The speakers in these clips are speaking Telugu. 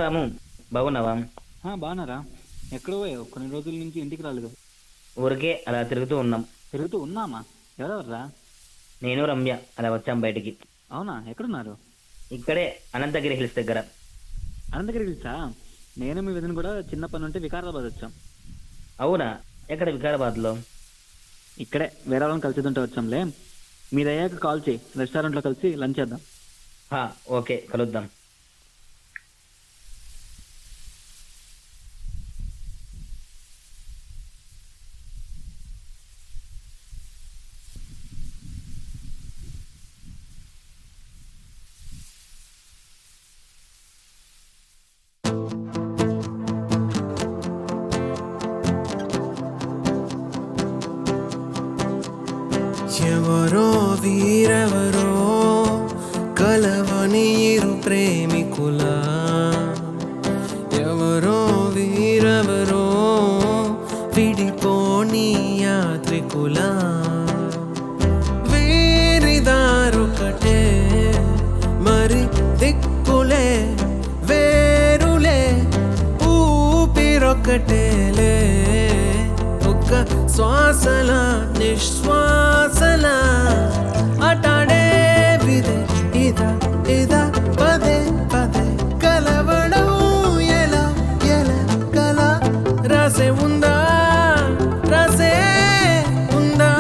రాము, బాగున్నావా? బాగున్నారా? ఎక్కడో పోయావు? కొన్ని రోజుల నుంచి ఇంటికి రాలేదు. ఊరికే అలా తిరుగుతూ ఉన్నాం. తిరుగుతూ ఉన్నామా? ఎవరెవర్రా? నేను రమ్య అలా వచ్చాం బయటికి. అవునా, ఎక్కడున్నారు? ఇక్కడే అనంతగిరి హిల్స్ దగ్గర. అనంతగిరి హిల్సా? నేను మీ విధంగా కూడా చిన్నప్పటి నుండి వికారాబాద్ వచ్చాం. అవునా, ఎక్కడ? వికారాబాద్లో. ఇక్కడే వేరే వాళ్ళని కలిసితుంటే వచ్చాంలే. మీరు అయ్యాక కాల్ చేయి, రెస్టారెంట్లో కలిసి లంచ్ చేద్దాం. ఓకే, కలుద్దాం. ఎవరో వీరెవరో కలవని ఇరు ప్రేమికుల, ఎవరో వీరెవరో విడిపోని యాత్రికుల, వేరిదారొకటే మరి దిక్కులే వేరులే, ఊపిరొకటేలే, ఒక్క శ్వాసల నిశ్వాసల అటాడే విదే ఇదా ఇదా పదే పదే కలవడం ఎలా ఎలా కల రాసే ఉందా రాసే ఉందా.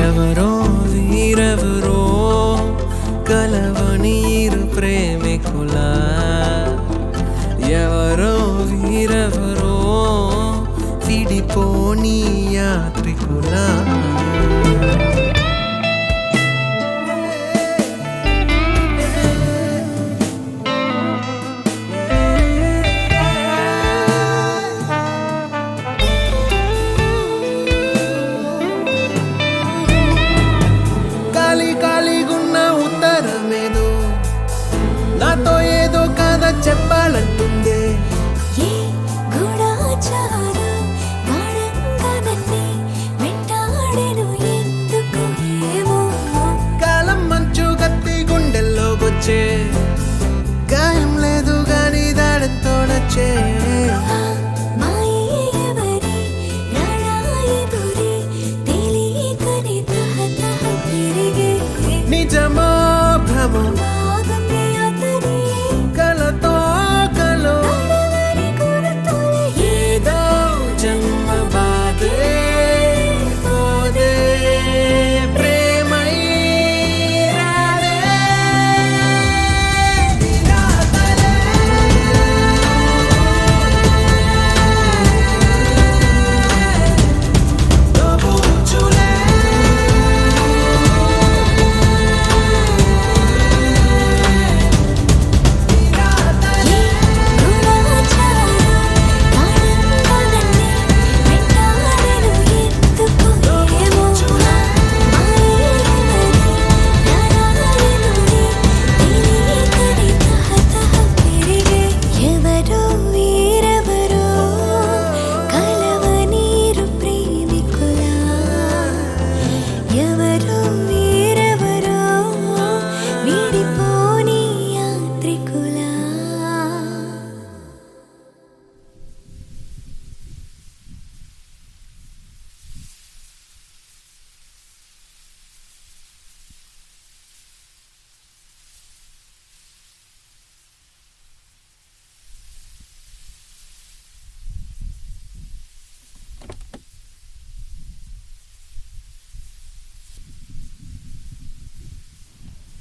ఎవరో వీరెవరో కలవని ఇరు ప్రేమికుల, ఎవరో వీరెవరో విడిపోని యాత్రికుల. ఖాళీగున్న ఉత్తరమేదో నాతో ఏదో కథ చెప్పాలంటుందే. ఏ గూఢచారం గాఢంగా నన్నే వెంటాడే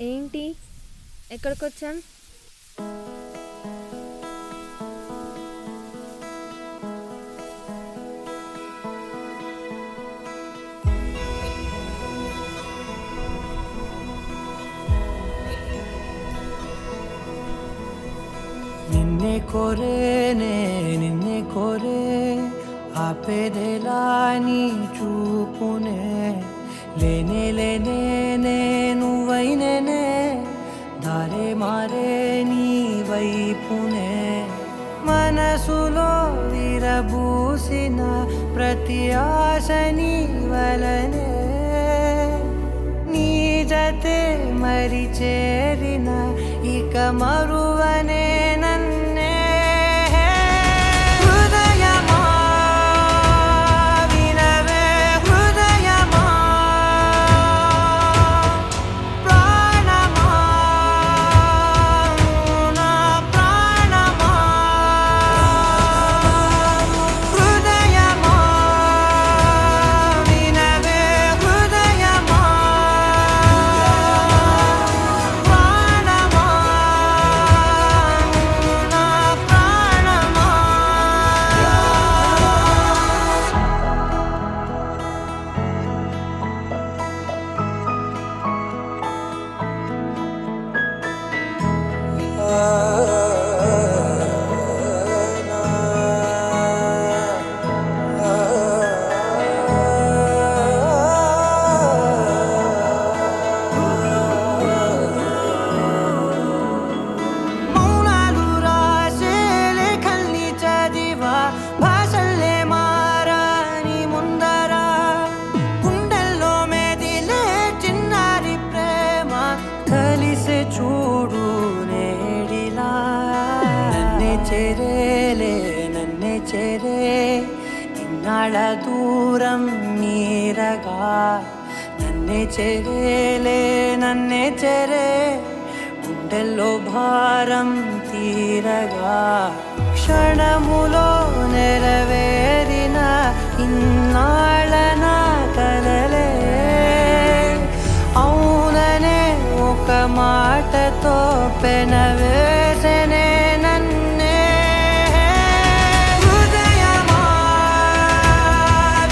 ఏంటి ఎక్కడికి వచ్చాం? నిన్నే కోరేనే నిన్నే కోరే ఆపేదేలా నీ చూపునే లేనే లేనే నువ్వైనేనే దారే మారే నీ వైపునే మనసులో విరబూసిన ప్రతి ఆశ నీ వలనే నీ జతే మరి చేరిన ఇక మరువనే నన్నే హృదయమా వినవే హృదయమా ప్రాణమా నా ప్రాణమా హృదయమా వినవే హృదయమా ప్రాణమా నా ప్రాణమా మౌనాలు రాసే లేఖల్ని చదివా భాషల్లే మారాని ముందరా గుండెల్లో మెదిలే చిన్నారి ప్రేమ కలిసే చూడు నేడిలా నన్నే చేరే ఇన్నాళ్ళ దూరం మీరగా నన్నే చేరే గుండెల్లో భారం తీరగా క్షణములో నెరవేరిన ఇన్నాళ్ళ నా కలలే అవుననే ఒక మాటతో పెనవేసనే నన్నే హృదయమా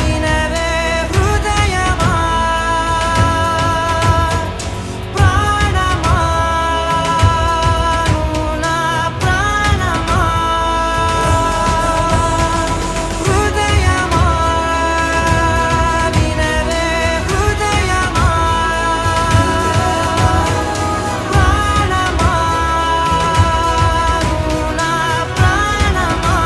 వినవే హృదయమా ప్రాణమా నా ప్రాణమా హృదయమా వినవే హృదయమా ప్రాణమా నా ప్రాణమా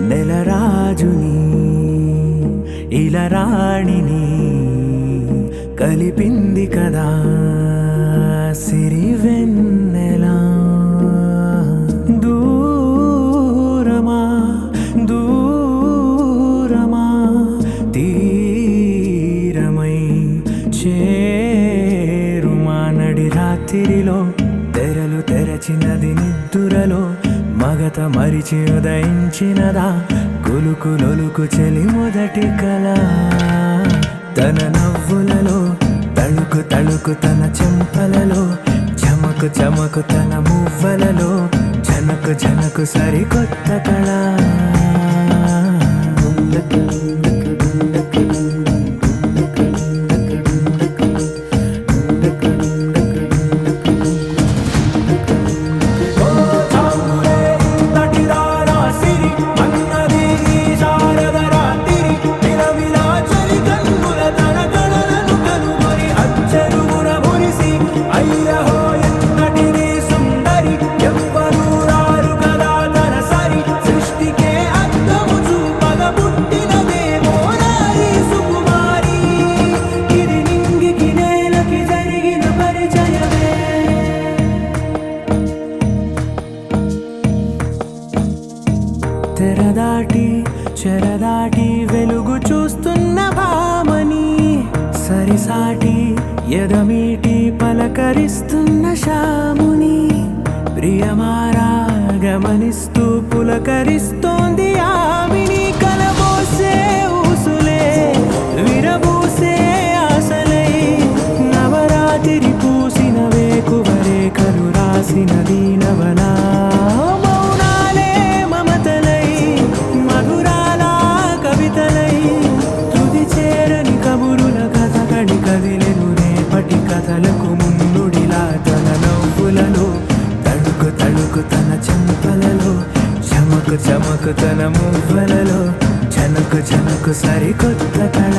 నెలరాజుని ఇలరాణిని కలిపింది కదా సిరివెన్నెలా దూరమా దూరమా తీరమై చేరుమా నడి రాత్రిలో తెరలు తెరచినది నిద్దురలో మగత మరిచి ఉదయించినదా కులుకులొలుకు చెలి మొదటి కళ తన నవ్వులలో తళుకు తళుకు తన చెంపలలో చమకు చమకు తన మువ్వలలో జనకు జనకు సరికొత్త కళ సృష్టికే తెరదాటి చెరదాటి వెలుగు చూస్తున్న భామని సరిసాటి ఎదమీటి పలకరిస్తున్న శాముని ప్రియమారా గమనిస్తూ పులకరిస్తోంది ఆవిని కలబోసే ఊసులే విరబూసే ఆశలై నవరాత్రి పూసిన వేకువరేఖలు రాసిన దీనవనా మౌనాలే మమతలై మధురాల కవితలై తుది చేరని కబురుల కథకడి కదిలెను రేపటి కథలకు ముందుడిలా తన నవ్వులలో తడుకు తడుకు తన చెంపలలో చమకు చమకు తన మువ్వలలో చనకు చనకు సరికొత్త కళ